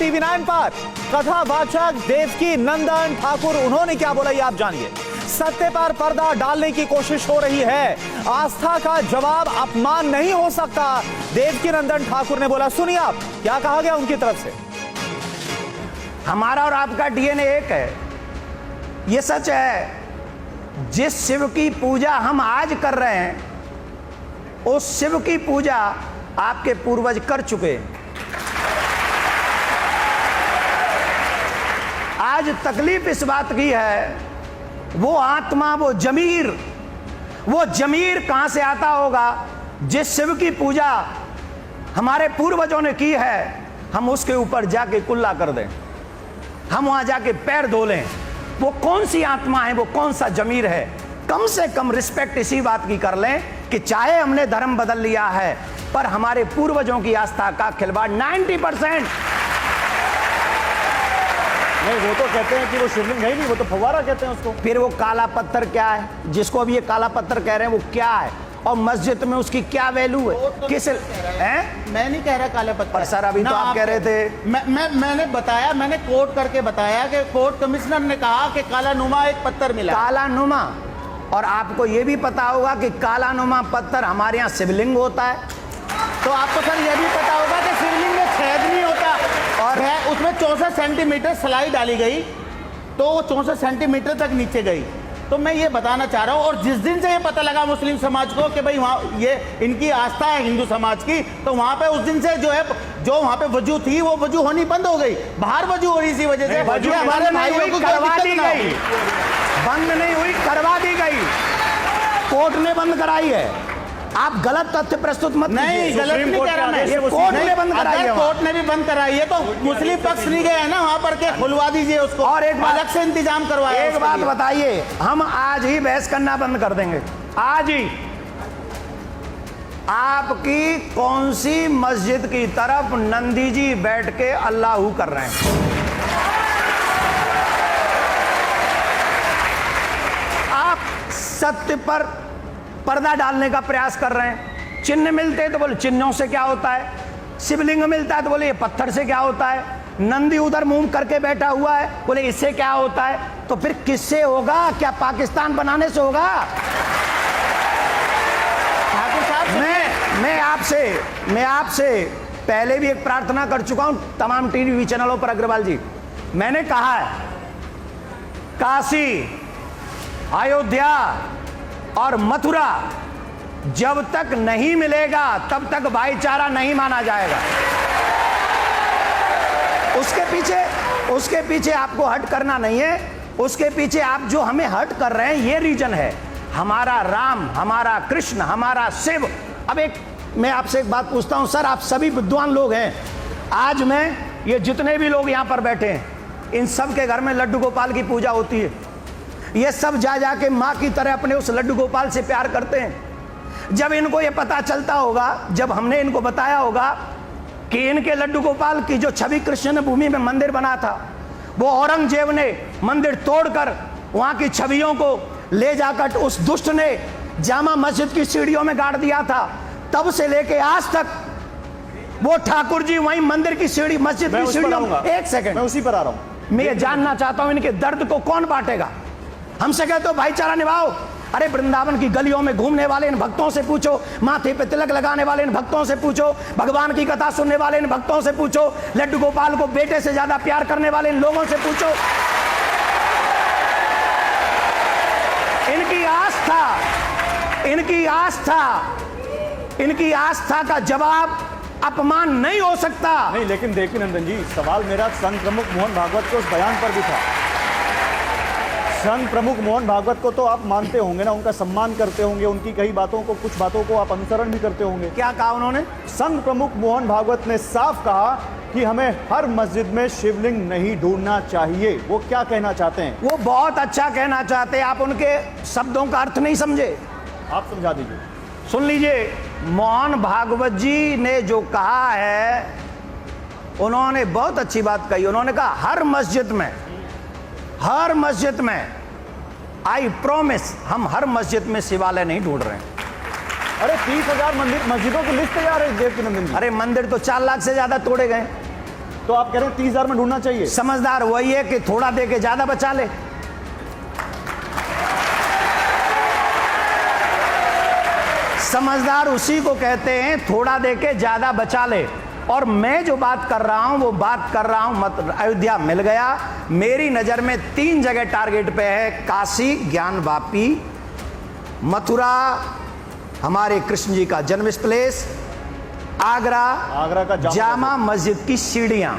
TV9 पर कथावाचक देवकी नंदन ठाकुर, उन्होंने क्या बोला ये आप जानिए। सत्य पर पर्दा डालने की कोशिश हो रही है, आस्था का जवाब अपमान नहीं हो सकता, देवकी नंदन ठाकुर ने बोला। सुनिए आप क्या कहा गया उनकी तरफ से। हमारा और आपका डीएनए एक है, ये सच है। जिस शिव की पूजा हम आज कर रहे हैं उस शिव की पूजा आपके पूर्वज कर चुके हैं। आज तकलीफ इस बात की है, वो आत्मा, वो जमीर कहां से आता होगा। जिस शिव की पूजा हमारे पूर्वजों ने की है, हम उसके ऊपर जाके कुल्ला कर दें, हम वहां जाके पैर धो लें। वो कौन सी आत्मा है, वो कौन सा जमीर है। कम से कम रिस्पेक्ट इसी बात की कर लें कि चाहे हमने धर्म बदल लिया है, पर हमारे पूर्वजों की आस्था का खिलवाड़ 90%। नहीं, वो तो कहते हैं कि वो शिवलिंग है नहीं, वो तो फव्वारा कहते हैं उसको। फिर वो काला पत्थर क्या है, जिसको अभी ये काला पत्थर कह रहे हैं, वो क्या है और मस्जिद में उसकी क्या वैल्यू है? तो किस मैं नहीं कह रहा काले पत्थर। पर सर अभी तो आप कह रहे थे। मैंने बताया, मैंने कोर्ट करके बताया कि कोर्ट कमिश्नर ने कहा कि काला नुमा एक पत्थर मिला। काला नुमा, और आपको ये भी पता होगा कि काला नुमा पत्थर हमारे यहाँ शिवलिंग होता है। तो आपको सर ये भी पता होगा कि शिवलिंग में छेद नहीं होता और है उसमें 64 सेंटीमीटर सिलाई डाली गई, तो वो 64 सेंटीमीटर तक नीचे गई। तो मैं ये बताना चाह रहा हूँ, और जिस दिन से ये पता लगा मुस्लिम समाज को कि भाई वहाँ ये इनकी आस्था है हिंदू समाज की, तो वहाँ पे उस दिन से जो है, जो वहाँ पे वजू थी वो वजू होनी बंद हो गई। बाहर वजू हो रही इसी वजह से हमारे भाइयों को करवा दी गई, बंद नहीं हुई, करवा दी गई, कोर्ट ने बंद कराई है। आप गलत तथ्य प्रस्तुत मत नहीं, गलत नहीं कह रहा मैं। कोर्ट ने बंद कराई है, कोर्ट ने भी बंद कराई है, तो मुस्लिम पक्ष नहीं गए है ना वहां पर के, खुलवा दीजिए उसको और एक अलग से इंतजाम करवाया। एक बात बताइए, हम आज ही बहस करना बंद कर देंगे, आज ही। आपकी कौन सी मस्जिद की तरफ नंदी जी बैठ के अल्लाहू कर रहे हैं? आप सत्य पर पर्दा डालने का प्रयास कर रहे हैं। चिन्ह मिलते हैं तो बोले चिन्हों से क्या होता है, शिवलिंग मिलता है तो बोले ये पत्थर से क्या होता है, नंदी उधर मुंह करके बैठा हुआ है, बोले इससे क्या होता है। तो फिर किससे होगा? क्या पाकिस्तान बनाने से होगा? ठाकुर साहब, मैं आपसे पहले भी एक प्रार्थना कर चुका हूं तमाम टीवी चैनलों पर। अग्रवाल जी, मैंने कहा है काशी, अयोध्या और मथुरा जब तक नहीं मिलेगा तब तक भाईचारा नहीं माना जाएगा। उसके पीछे आपको हट करना नहीं है, उसके पीछे आप जो हमें हट कर रहे हैं ये रीजन है, हमारा राम, हमारा कृष्ण, हमारा शिव। अब मैं आपसे एक बात पूछता हूं सर, आप सभी विद्वान लोग हैं, आज मैं ये जितने भी लोग यहां पर बैठे हैं, इन सब के घर में लड्डू गोपाल की पूजा होती है। ये सब जा जाके माँ की तरह अपने उस लड्डू गोपाल से प्यार करते हैं। जब इनको ये पता चलता होगा, जब हमने इनको बताया होगा कि इनके लड्डू गोपाल की जो छवि कृष्ण भूमि में मंदिर बना था, वो औरंगजेब ने मंदिर तोड़कर वहाँ की छवियों को ले जाकर उस दुष्ट ने जामा मस्जिद की सीढ़ियों में गाड़ दिया था, तब से लेके आज तक वो ठाकुर जी वहीं मंदिर की सीढ़ी, मस्जिद की सीढ़ियों में। एक सेकंड, मैं उसी पर आ रहा हूँ। मैं ये जानना चाहता हूँ इनके दर्द को कौन बांटेगा? हमसे कहते हो भाईचारा निभाओ, अरे वृंदावन की गलियों में घूमने वाले इन भक्तों से पूछो, माथे पे तिलक लगाने वाले इन भक्तों से पूछो, भगवान की कथा सुनने वाले इन भक्तों से पूछो, लड्डू गोपाल को बेटे से ज्यादा प्यार करने वाले इन लोगों से पूछो। इनकी आस्था का जवाब अपमान नहीं हो सकता। नहीं, लेकिन देवकी नंदन जी, सवाल मेरा संघ प्रमुख मोहन भागवत के उस बयान पर भी था। संघ प्रमुख मोहन भागवत को तो आप मानते होंगे ना, उनका सम्मान करते होंगे, उनकी कई बातों को, कुछ बातों को आप अनुसरण भी करते होंगे। क्या कहा उन्होंने? संघ प्रमुख मोहन भागवत ने साफ कहा कि हमें हर मस्जिद में शिवलिंग नहीं ढूंढना चाहिए। वो क्या कहना चाहते हैं? वो बहुत अच्छा कहना चाहते हैं, आप उनके शब्दों का अर्थ नहीं समझे। आप समझा दीजिए। सुन लीजिए, मोहन भागवत जी ने जो कहा है, उन्होंने बहुत अच्छी बात कही। उन्होंने कहा हर मस्जिद में आई प्रॉमिस, हम हर मस्जिद में शिवालय नहीं ढूंढ रहे हैं। अरे 30,000 मस्जिदों की लिस्ट तैयार है देवकी नंदन जी। अरे मंदिर तो 4 लाख से ज्यादा तोड़े गए। तो आप कह रहे हैं 30,000 में ढूंढना चाहिए। समझदार वही है कि थोड़ा दे के ज्यादा बचा ले। समझदार उसी को कहते हैं थोड़ा दे के ज्यादा बचा ले। और मैं जो बात कर रहा हूं वो बात कर रहा हूं मत अयोध्या मिल गया। मेरी नजर में 3 जगह टारगेट पे है, काशी ज्ञान वापी, मथुरा हमारे कृष्ण जी का जन्म प्लेस, आगरा आगरा का जामा मस्जिद की सीढ़ियां।